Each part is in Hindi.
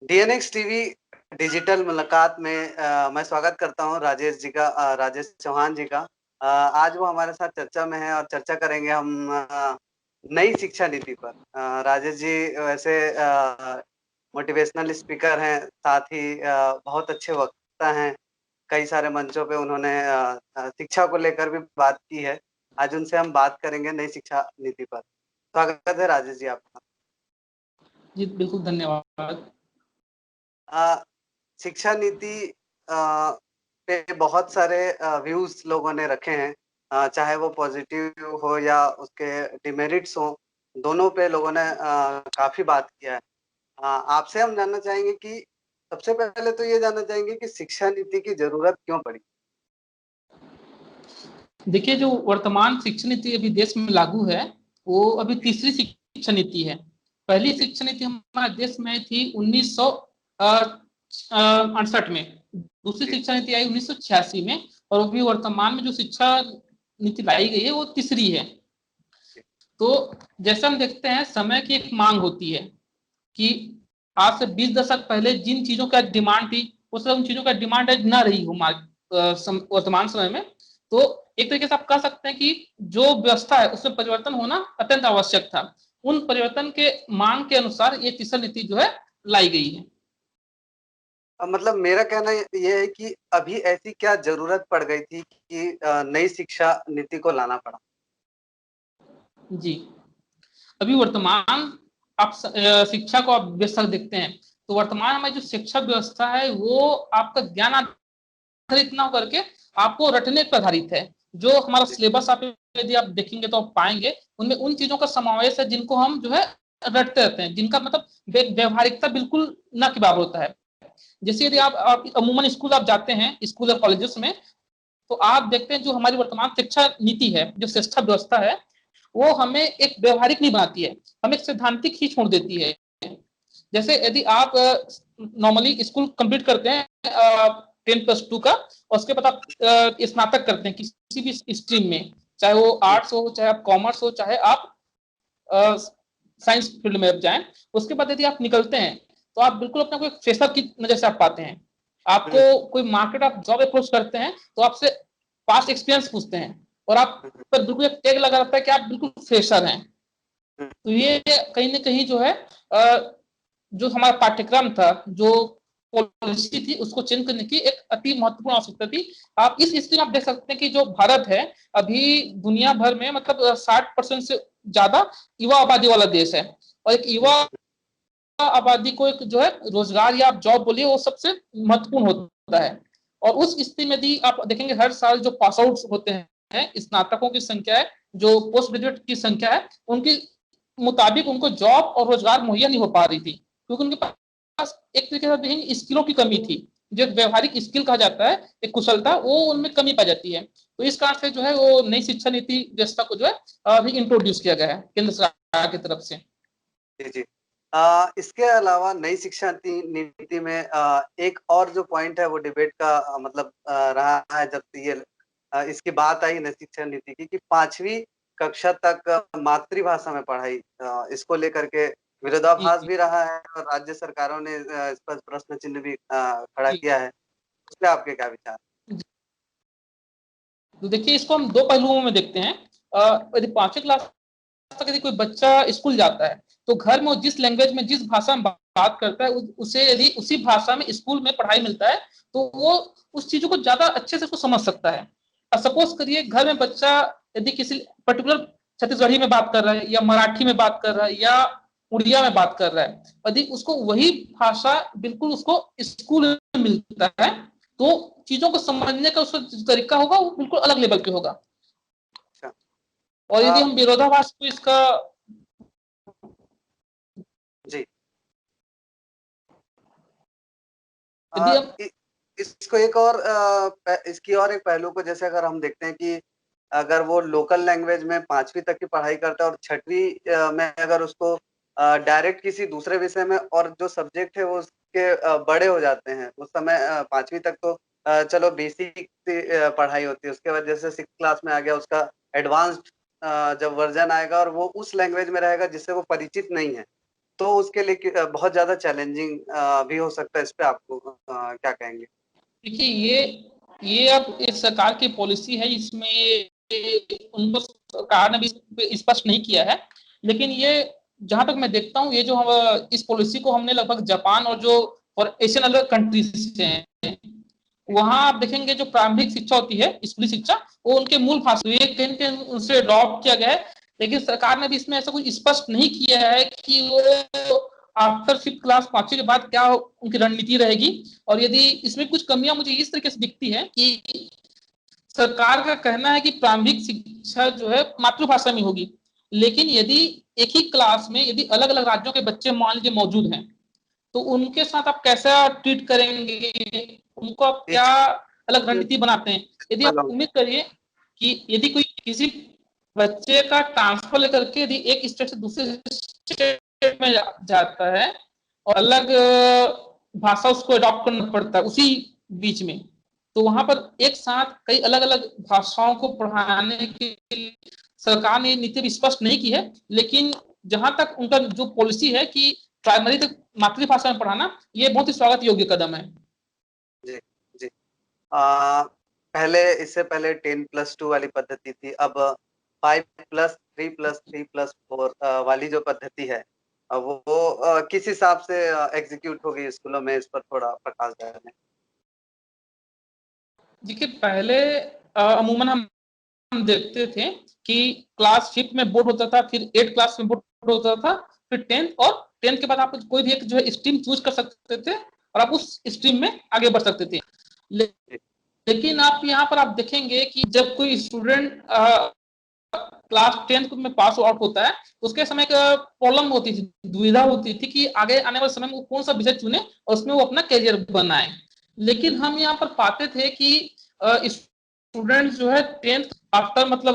डीएनएक्स टीवी डिजिटल मुलाकात में मैं स्वागत करता हूँ राजेश जी का, राजेश चौहान जी का। आज वो हमारे साथ चर्चा में है और चर्चा करेंगे हम नई शिक्षा नीति पर। राजेश जी वैसे मोटिवेशनल स्पीकर हैं, साथ ही बहुत अच्छे वक्ता हैं। कई सारे मंचों पे उन्होंने शिक्षा को लेकर भी बात की है। आज उनसे हम बात करेंगे नई शिक्षा नीति पर। स्वागत है राजेश जी आपका। जी बिल्कुल, धन्यवाद। शिक्षा नीति पे बहुत सारे व्यूज लोगों ने रखे हैं, चाहे वो पॉजिटिव हो या उसके डिमेरिट्स हो, दोनों पे लोगों ने काफी बात किया है। आपसे हम जानना चाहेंगे कि सबसे पहले तो ये जानना चाहेंगे कि शिक्षा नीति की जरूरत क्यों पड़ी। देखिए, जो वर्तमान शिक्षा नीति अभी देश में लागू है वो अभी तीसरी शिक्षा नीति है। पहली शिक्षा नीति हमारे देश में थी 1968 में, दूसरी शिक्षा नीति आई 1986 में, और अभी वर्तमान में जो शिक्षा नीति लाई गई है वो तीसरी है। तो जैसा हम देखते हैं, समय की एक मांग होती है कि आज से 20 दशक पहले जिन चीजों का डिमांड थी वो सब उन चीजों का डिमांड आज ना रही हो वर्तमान समय में। तो एक तरीके से आप कह सकते हैं कि जो व्यवस्था है उसमें परिवर्तन होना अत्यंत आवश्यक था। उन परिवर्तन के मांग के अनुसार ये तीसरी नीति जो है लाई गई है। मतलब मेरा कहना ये है कि अभी ऐसी क्या जरूरत पड़ गई थी कि नई शिक्षा नीति को लाना पड़ा। जी, अभी वर्तमान आप शिक्षा को आप व्यवस्था देखते हैं तो वर्तमान में जो शिक्षा व्यवस्था है वो आपका ज्ञान आधारित ना करके आपको रटने पर आधारित है। जो हमारा सिलेबस आप यदि आप देखेंगे तो आप पाएंगे उनमें उन चीजों का समावेश है जिनको हम जो है रटते रहते हैं, जिनका मतलब व्यवहारिकता बिल्कुल ना के बराबर होता है। जैसे यदि आप अमूमन स्कूल आप जाते हैं, स्कूल और कॉलेजेस में, तो आप देखते हैं जो हमारी वर्तमान शिक्षा नीति है, जो शिक्षा व्यवस्था है, वो हमें एक व्यवहारिक नहीं बनाती है, हमें एक सैद्धांतिक ही छोड़ देती है। जैसे यदि आप नॉर्मली स्कूल कंप्लीट करते हैं 10+2 का, और उसके बाद आप स्नातक करते हैं किसी भी स्ट्रीम में, चाहे वो आर्ट्स हो, चाहे आप कॉमर्स हो, चाहे आप साइंस फील्ड में जाएं। उसके बाद यदि आप निकलते हैं तो आप बिल्कुल अपने को एक फ्रेशर की नजर से आप पाते हैं। आपको कोई मार्केट आप जॉब अप्रोच करते हैं तो आपसे पास्ट एक्सपीरियंस पूछते हैं और आप पर बिल्कुल एक टैग लगा रहता है कि आप बिल्कुल फ्रेशर हैं। तो ये कहीं ना कहीं जो है जो हमारा पाठ्यक्रम था, जो पॉलिसी थी, उसको चेंज करने की एक अति महत्वपूर्ण आवश्यकता थी। आप इस स्थिति में आप देख सकते हैं कि जो भारत है अभी दुनिया भर में मतलब 60% से ज्यादा युवा आबादी वाला देश है, और एक युवा आबादी को एक जो है रोजगार या आप जॉब बोलिए वो सबसे महत्वपूर्ण होता है। और उस स्थिति में यदि आप देखेंगे हर साल जो पास आउट होते हैं, स्नातकों की संख्या है, जो पोस्ट ग्रेजुएट की संख्या है, उनकी मुताबिक उनको जॉब और रोजगार मुहैया नहीं हो पा रही थी, क्योंकि उनके पास एक तरीके से देखेंगे स्किलों की कमी थी। जो व्यवहारिक स्किल कहा जाता है, एक कुशलता, वो उनमें कमी पाई जाती है। तो इस कारण से जो है वो नई शिक्षा नीति व्यवस्था को जो है अभी इंट्रोड्यूस किया गया है केंद्र सरकार की तरफ से। जी जी। इसके अलावा नई शिक्षा नीति में एक और जो पॉइंट है वो डिबेट का मतलब रहा है, जब से ये इसकी बात आई नई शिक्षा नीति की कि 5वीं कक्षा तक मातृभाषा में पढ़ाई, इसको लेकर के जी विरोधाभास जी भी रहा है और राज्य सरकारों ने इस पर प्रश्न चिन्ह भी खड़ा जी। किया है। उस पर आपके क्या विचार। तो देखिए, इसको हम दो पहलुओं में देखते हैं। यदि 5वीं क्लास तक यदि कोई बच्चा स्कूल जाता है तो घर में जिस लैंग्वेज में, जिस भाषा में बात करता है, उसे यदि उसी भाषा में स्कूल में पढ़ाई मिलता है तो वो उस चीजों को ज्यादा अच्छे से उसको समझ सकता है। सपोज करिए घर में बच्चा यदि किसी पर्टिकुलर छत्तीसगढ़ी में बात कर रहा है, या मराठी में बात कर रहा है, या उड़िया में बात कर रहा है, यदि उसको वही भाषा बिल्कुल उसको स्कूल में मिलता है तो चीजों को समझने का उसका जो तरीका होगा वो बिल्कुल अलग लेवल पे होगा। अच्छा। और यदि हम विरोधाभास को इसका जी। यदि हम इसको एक और इसकी और एक पहलू को जैसे अगर हम देखते हैं कि अगर वो लोकल लैंग्वेज में 5वीं तक की पढ़ाई करता है और 6वीं में अगर उसको डायरेक्ट किसी दूसरे विषय में, और जो सब्जेक्ट है वो उसके बड़े हो जाते हैं उस समय, 5वीं तक तो चलो बेसिक पढ़ाई होती है, उसके बाद जैसे 6th क्लास में आ गया उसका एडवांस्ड जब वर्जन आएगा और वो उस लैंग्वेज में रहेगा जिससे वो परिचित नहीं है, तो उसके लिए बहुत ज्यादा चैलेंजिंग भी हो सकता है। इस पे आपको क्या कहेंगे? देखिए ये अब इस सरकार की पॉलिसी है, इसमें उनको सरकार ने भी स्पष्ट नहीं किया है, लेकिन ये जहां तक मैं देखता हूँ, ये जो हम इस पॉलिसी को हमने लगभग जापान और जो और एशियन अदर कंट्रीज हैं, वहां आप देखेंगे जो प्रारंभिक शिक्षा होती है, स्कूली शिक्षा, वो उनके मूल भाषा ये कहीं कहीं उनसे अडॉप्ट किया गया है। लेकिन सरकार ने भी इसमें ऐसा कुछ स्पष्ट नहीं किया है कि वो आफ्टर 5th क्लास 5वीं के बाद क्या उनकी रणनीति रहेगी। और यदि इसमें कुछ कमियां मुझे इस तरीके से दिखती है कि सरकार का कहना है कि प्रारंभिक शिक्षा जो है मातृभाषा में होगी, लेकिन यदि एक ही क्लास में यदि अलग अलग राज्यों के बच्चे मान लीजिए मौजूद हैं, तो उनके साथ आप कैसा ट्रीट करेंगे, उनको आप क्या अलग रणनीति बनाते हैं। यदि आप उम्मीद करिए कि यदि कोई किसी बच्चे का ट्रांसफर लेकर के यदि एक स्टेट से दूसरे स्टेट में जाता है और अलग भाषा उसको अडॉप्ट करना पड़ता है उसी बीच में, तो वहां पर एक साथ कई अलग अलग भाषाओं को पढ़ाने के लिए सरकार ने नीति स्पष्ट नहीं की है। लेकिन जहां तक उनका जो पॉलिसी है कि प्राइमरी तक मातृभाषा में पढ़ाना, ये बहुत ही स्वागत योग्य कदम है। जी जी। पहले इससे पहले 10+2 वाली पद्धति थी, अब 5+3+3+4 वाली जो पद्धति है वो किस हिसाब से एग्जीक्यूट होगी स्कूलों में? इस पर थोड़ा प्रकाश डालें। देखिए पहले अमूमन हम देखते थे कि क्लास 5 में बोर्ड होता था, फिर 8 क्लास में बोर्ड होता था, फिर 10th, और 10th के बाद आप कोई भी एक जो है स्ट्रीम चूज कर सकते थे और आप उस स्ट्रीम में आगे बढ़ सकते थे। लेकिन आप यहाँ पर आप देखेंगे कि जब कोई स्टूडेंट क्लास 10th में पास आउट होता है, उसके समय एक प्रॉब्लम होती थी, दुविधा होती थी कि आगे आने वाले समय में वो कौन सा विषय चुने और उसमें वो अपना करियर बनाए। लेकिन हम यहाँ पर पाते थे कि स्टूडेंट जो है 10th आफ्टर मतलब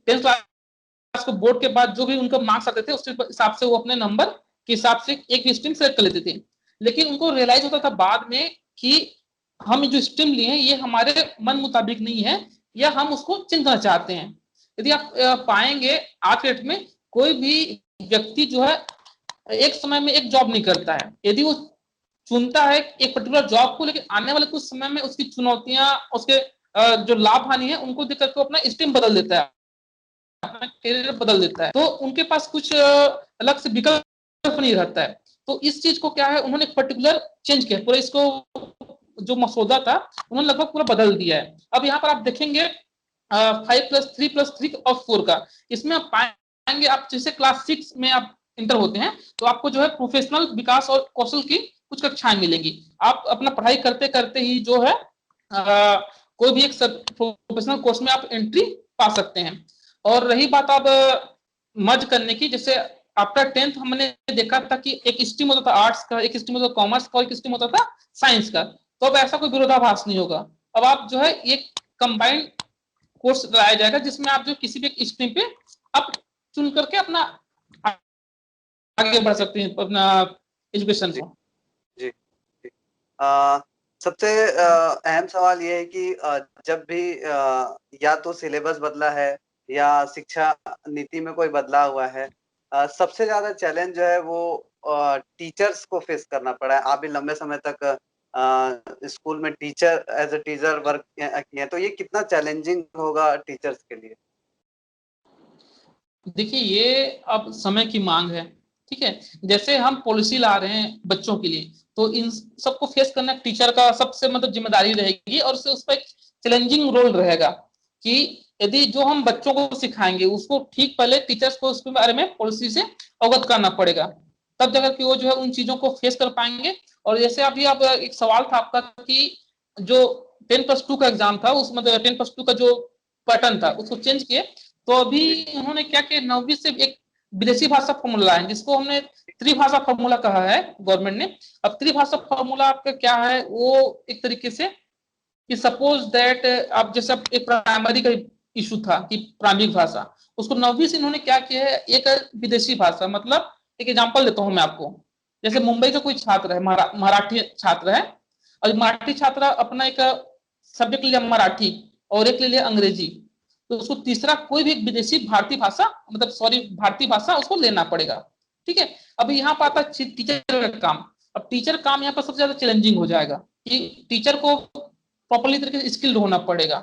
10th क्लास को बोर्ड के बाद जो भी उनका मार्क्स आते थे उसके हिसाब से वो अपने नंबर के हिसाब से एक भी स्ट्रीम सेलेक्ट कर लेते थे। लेकिन उनको रियलाइज होता था बाद में कि हम जो स्ट्रीम लिए हैं ये हमारे मन मुताबिक नहीं है, या हम उसको चेंज करना चाहते हैं। यदि आप पाएंगे आज के डेट में कोई भी व्यक्ति जो है एक समय में एक जॉब नहीं करता है। यदि वो चुनता है एक पर्टिकुलर जॉब को, लेकिन आने वाले कुछ समय में उसकी चुनौतियां, उसके जो लाभ हानि है उनको देख करके अपना स्ट्रीम बदल देता है, अपना करियर बदल देता है, तो उनके पास कुछ अलग से विकल्प नहीं रहता है। तो इस चीज को क्या है उन्होंने पर्टिकुलर चेंज किया, पूरा इसको जो मसौदा था उन्होंने लगभग पूरा बदल दिया है। अब यहाँ पर आप देखेंगे 5+3+3 और 4 का, इसमें आप पाएंगे आप जैसे क्लास 6 में आप इंटर होते हैं तो आपको जो है प्रोफेशनल विकास और कौशल की कुछ कक्षाएं मिलेंगी। आप अपना पढ़ाई करते करते ही जो है कोई भी एक प्रोफेशनल कोर्स में आप एंट्री पा सकते हैं। और रही बात अब मर्ज करने की, जैसे आफ्टर 10th हमने देखा था कि एक स्ट्रीम होता था आर्ट्स का, एक स्ट्रीम होता था कॉमर्स का, एक स्ट्रीम होता था साइंस का। तो अब ऐसा कोई विरोधाभास नहीं होगा, अब आप जो है एक कंबाइंड कोर्स लाया जाएगा जिसमें आप जो किसी भी एक स्ट्रीम पे आप चुन करके अपना आगे बढ़ सकते हैं अपना एजुकेशन को। जी, जी। सबसे अहम सवाल ये है कि जब भी या तो सिलेबस बदला है या शिक्षा नीति में कोई बदलाव हुआ है, सबसे ज्यादा चैलेंज जो है वो टीचर्स को फेस करना पड़ा है। आप भी लंबे समय तक स्कूल में teacher as a teacher work किए, तो ये कितना चैलेंजिंग होगा टीचर्स के लिए? देखिए ये अब समय की मांग है, ठीक है। जैसे हम पॉलिसी ला रहे हैं बच्चों के लिए, तो इन सबको फेस करना टीचर का सबसे मतलब जिम्मेदारी रहेगी, और उस पर एक चैलेंजिंग रोल रहेगा कि यदि जो हम बच्चों को सिखाएंगे उसको ठीक पहले टीचर्स को उसके बारे में पॉलिसी से अवगत करना पड़ेगा, तब जाकर कि वो जो है उन चीजों को फेस कर पाएंगे। और जैसे अभी आप एक सवाल था आपका कि जो 10+2 का एग्जाम था उस मतलब 10+2 का जो पैटर्न था उसको चेंज किए, तो अभी उन्होंने क्या किया 9वीं से एक विदेशी भाषा फॉर्मूला है जिसको हमने त्रिभाषा फॉर्मूला कहा है गवर्नमेंट ने। अब त्रिभाषा फॉर्मूला आपका क्या है, वो एक तरीके से कि सपोज दैट आप जैसे एक प्राइमरी का इशू था कि प्राइमरी भाषा, उसको 9वीं से इन्होंने क्या किया है एक विदेशी भाषा, मतलब एक एग्जांपल देता हूं मैं आपको। जैसे मुंबई का कोई छात्र है, मराठी छात्र है, और मराठी छात्र अपना एक सब्जेक्ट ले लिया मराठी और एक ले लिया अंग्रेजी, तो उसको तीसरा कोई भी विदेशी भारतीय भाषा मतलब सॉरी भारतीय भाषा उसको लेना पड़ेगा। ठीक है। अब यहाँ पर आता है टीचर का काम। अब टीचर काम यहाँ पर सबसे ज्यादा चैलेंजिंग हो जाएगा कि टीचर को प्रॉपरली तरीके से स्किल्ड होना पड़ेगा।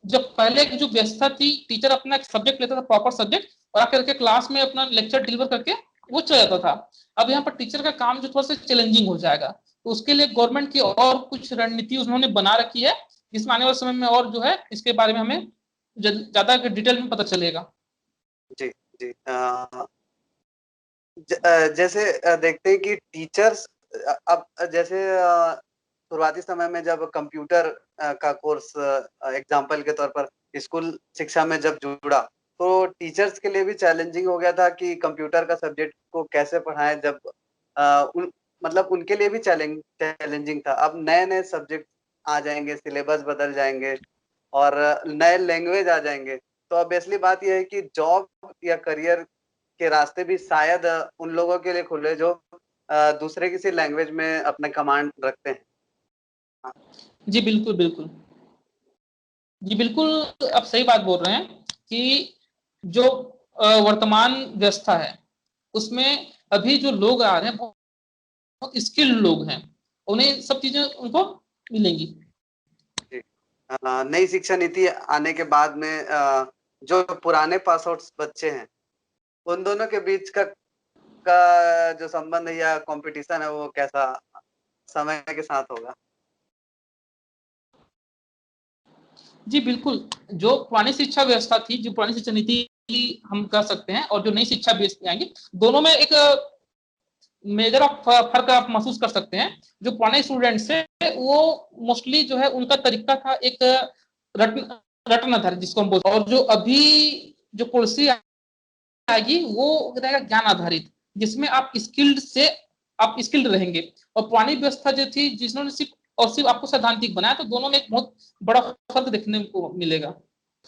जब पहले जो व्यवस्था थी, टीचर अपना एक सब्जेक्ट लेता था, प्रॉपर सब्जेक्ट, और आकर के क्लास में अपना लेक्चर डिलीवर करके वो चला जाता था। अब यहाँ पर टीचर का काम जो थोड़ा सा चैलेंजिंग हो जाएगा, तो उसके लिए गवर्नमेंट की और कुछ रणनीति उन्होंने बना रखी है, जिसमें आने वाले समय में और जो है इसके बारे में हमें ज्यादा डिटेल में पता चलेगा। जी जी। जैसे देखते हैं कि टीचर्स अब जैसे शुरुआती समय में जब कंप्यूटर का कोर्स एग्जाम्पल के तौर पर स्कूल शिक्षा में जब जुड़ा, तो टीचर्स के लिए भी चैलेंजिंग हो गया था कि कंप्यूटर का सब्जेक्ट को कैसे पढ़ाएं। जब मतलब उनके लिए भी चैलेंजिंग था। अब नए नए सब्जेक्ट आ जाएंगे, सिलेबस बदल जाएंगे और नए लैंग्वेज आ जाएंगे, तो ऑब्वियसली बात यह है कि जॉब या करियर के रास्ते भी शायद उन लोगों के लिए खुले जो दूसरे किसी लैंग्वेज में अपने कमांड रखते हैं। हाँ। जी बिल्कुल बिल्कुल। जी बिल्कुल, आप सही बात बोल रहे हैं कि जो वर्तमान व्यवस्था है उसमें अभी जो लोग आ रहे हैं बहुत स्किल्ड लोग हैं, उन्हें सब चीजें उनको मिलेंगी। जी। नई शिक्षा नीति आने के बाद में जो पुराने पास आउट बच्चे हैं, उन दोनों के बीच का जो संबंध है या कंपटीशन है, वो कैसा समय के साथ होगा? जी बिल्कुल, जो पुरानी शिक्षा व्यवस्था थी, जो पुरानी शिक्षा नीति हम कह सकते हैं, और जो नई शिक्षा व्यवस्था आएंगी, दोनों में एक मेजर ऑफ फर्क आप महसूस कर सकते हैं। जो पुराने स्टूडेंट्स है वो मोस्टली जो है उनका तरीका था एक रटन आधारित जिसको हम बोलते हैं, और जो अभी जो पॉलिसी आएगी वो रहेगा ज्ञान आधारित, जिसमें आप स्किल्ड रहेंगे। और पुरानी व्यवस्था जो थी जिसने सिर्फ आपको सैद्धांतिक बनाया, तो दोनों में एक बहुत बड़ा फर्क देखने को मिलेगा।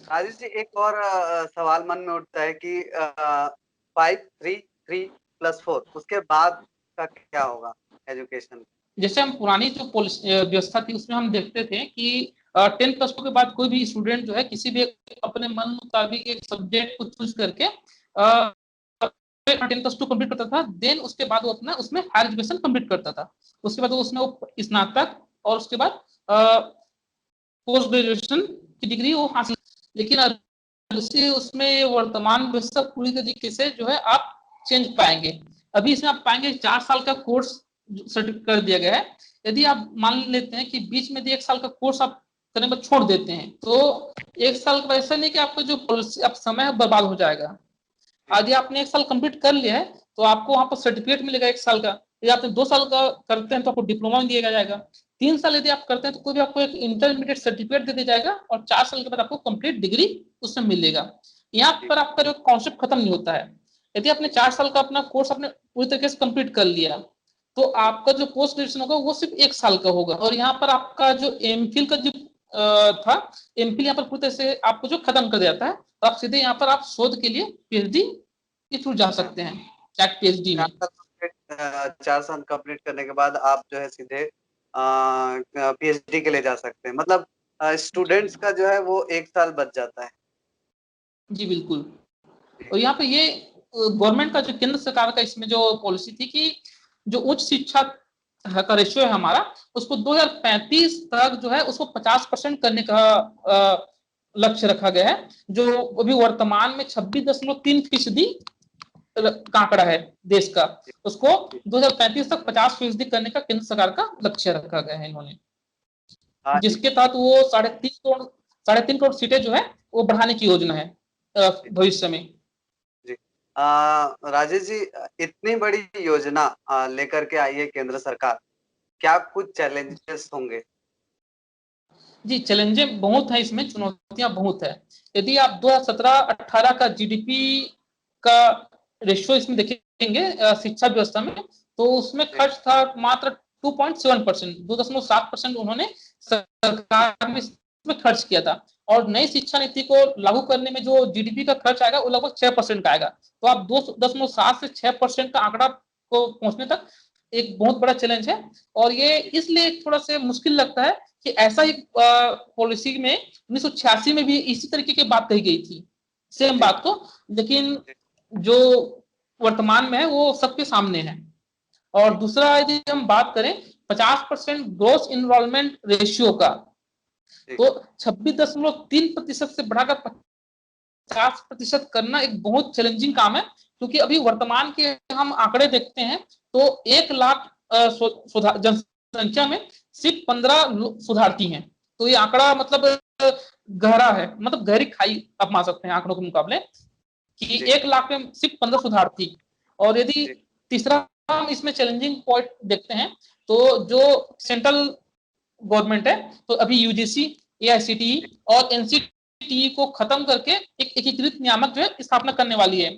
राजेश जी, एक और सवाल मन में उठता है कि 5-3-3+4 उसके बाद का क्या होगा एजुकेशन? जैसे हम पुरानी जो व्यवस्था थी उसमें हम देखते थे कि 10+2 के बाद कोई भी स्टूडेंट जो है किसी भी अपने मन मुताबिक एक सब्जेक्ट को चूज करके 10+2 कंप्लीट करता था। देन उसके बाद वो अपना उसमें हायर एजुकेशन कंप्लीट करता था। उसके बाद वो उसमें वो स्नातक और उसके बाद पोस्ट ग्रेजुएशन की डिग्री वो हासिल। लेकिन उसमें वर्तमान व्यवस्था पूरी तरीके से जो है आप चेंज पाएंगे। अभी इसमें आप पाएंगे 4 साल का कोर्स कर दिया गया है। यदि आप मान लेते हैं कि बीच में 1 साल का कोर्स आप करने पर छोड़ देते हैं, तो 1 साल का ऐसा नहीं कि आपका जो आप समय बर्बाद हो जाएगा। यदि आपने 1 साल कंप्लीट कर लिया है तो आपको वहां पर सर्टिफिकेट मिलेगा 1 साल का। यदि आपने 2 साल का करते हैं तो आपको डिप्लोमा दिया जाएगा। 3 साल यदि आप करते हैं तो कोई भी आपको एक इंटरमीडिएट सर्टिफिकेट दे दिया जाएगा, और 4 साल के बाद आपको कंप्लीट डिग्री उसमें मिलेगा। यहाँ पर आपका जो कॉन्सेप्ट खत्म नहीं होता है। यदि आपने 4 साल का अपना कोर्स आपने पूरी तरीके से कंप्लीट कर लिया, तो आपका जो पोस्ट ग्रेजुएशन होगा वो सिर्फ 1 साल का होगा। और यहाँ पर आपका जो एमफिल का जो था, एमफिल यहाँ पर पूरी तरह से आपको जो खत्म कर दिया है, तो आप सीधे यहाँ पर आप शोध के लिए पीएचडी के थ्रू जा सकते हैं, चैट पीएचडी में। 4 साल कंप्लीट करने के बाद आप जो है सीधे पीएचडी के लिए जा सकते हैं। मतलब स्टूडेंट्स का जो है वो 1 साल बच जाता है। जी बिल्कुल। और यहाँ पे ये गवर्नमेंट का जो केंद्र सरकार का इसमें जो पॉलिसी थी कि जो उच्च शिक्षा का रेशियो है हमारा, उसको 2035 तक जो है उसको 50% करने का लक्ष्य रखा गया है। जो अभी वर्तमान में 26.3% का आंकड़ा है देश का, उसको 2035 तक 50% करने का केंद्र सरकार का लक्ष्य रखा गया है इन्होंने, हाँ जी। जिसके तहत वो 3.5 करोड़ सीटें जो है वो बढ़ाने की योजना है भविष्य में। जी। राजेश जी, इतनी बड़ी योजना लेकर के आई है केंद्र सरकार, क्या कुछ चैलेंजेस होंगे? जी चैलेंजेस बहुत है इसमें, चुनौतियां बहुत है। यदि आप 2017-18 का जीडीपी का रेशियो इसमें देखेंगे शिक्षा व्यवस्था में, तो उसमें खर्च था मात्र 2.7%, 2.7% उन्होंने सरकार में इसमें खर्च किया था। और नई शिक्षा नीति को लागू करने में जो जीडीपी का खर्च आएगा वो लगभग 6% का आएगा। तो आप 2.7 से 6% का आंकड़ा को पहुंचने तक एक बहुत बड़ा चैलेंज है। और ये इसलिए थोड़ा सा मुश्किल लगता है कि ऐसा ही पॉलिसी में 1986 में भी इसी तरीके की बात कही गई थी, सेम बात को। लेकिन जो वर्तमान में है वो सबके सामने है। और दूसरा यदि हम बात करें 50% ग्रोस इनरोलमेंट रेशियो का, तो 26.3% से बढ़ाकर 50% करना एक बहुत चैलेंजिंग काम है, क्योंकि अभी वर्तमान के हम आंकड़े देखते हैं तो 1 लाख जनसंख्या में सिर्फ 15 सुधारती हैं। तो ये आंकड़ा मतलब गहरा है, मतलब गहरी खाई आप मान सकते हैं आंकड़ों के मुकाबले, कि 1 लाख में सिर्फ 15 सुधारती। और यदि तीसरा हम इसमें चैलेंजिंग पॉइंट देखते हैं तो जो सेंट्रल गवर्नमेंट है, तो अभी यूजीसी, एआईसीटीई और एनसीटीई को खत्म करके एक एकीकृत नियामक जो है स्थापना करने वाली है।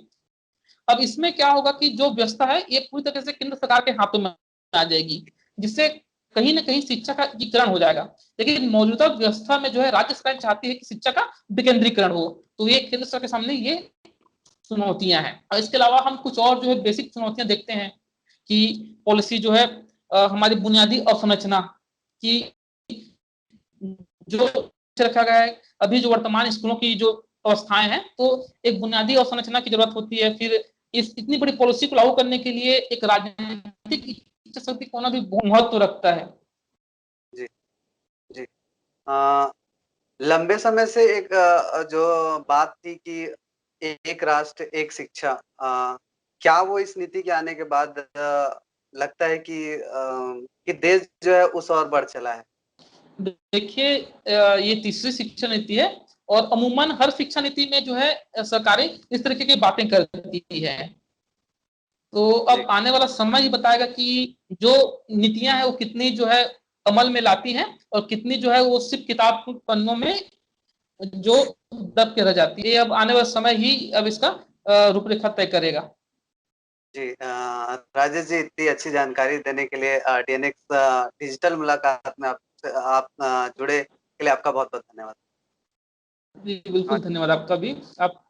अब इसमें क्या होगा कि जो व्यवस्था है ये पूरी तरह से केंद्र सरकार के हाथों में आ जाएगी, जिससे कहीं ना कहीं शिक्षा का एकीकरण हो जाएगा। लेकिन मौजूदा व्यवस्था में जो है राज्य सरकार चाहती है कि शिक्षा का विकेंद्रीकरण हो, तो ये केंद्र सरकार के सामने ये चुनौतियां हैं। और इसके अलावा हम कुछ और जो है बेसिक चुनौतियां देखते हैं कि पॉलिसी जो है हमारी बुनियादी अवसंरचना की जो रखा गया है। अभी जो वर्तमान स्कूलों की जो अवस्थाएं हैं, तो एक बुनियादी अवसंरचना की जरूरत होती है। फिर इस इतनी बड़ी पॉलिसी को लागू करने के लिए एक राजनीतिक इच्छा शक्ति को होना भी बहुत महत्व रखता है। जी जी। लंबे समय से एक जो बात थी कि एक राष्ट्र एक शिक्षा, क्या वो इस नीति के आने के बाद लगता है कि देश जो है उस ओर बढ़ चला है? देखिए ये तीसरी शिक्षा नीति है, और अमूमन हर शिक्षा नीति में जो है सरकारें इस तरीके की बातें करती है। तो अब आने वाला समय ही बताएगा कि जो नीतियां हैं वो कितनी जो है अमल में लाती हैं, और कितनी जो है वो सिर्फ किताब पन्नों में जो दब के रह जाती है। अब आने वाला समय ही अब इसका रूपरेखा तय करेगा। जी, राजेश जी, इतनी अच्छी जानकारी देने के लिए डीएनएक्स डिजिटल मुलाकात में आप जुड़े के लिए आपका बहुत बहुत धन्यवाद। जी बिल्कुल, धन्यवाद आपका भी। आप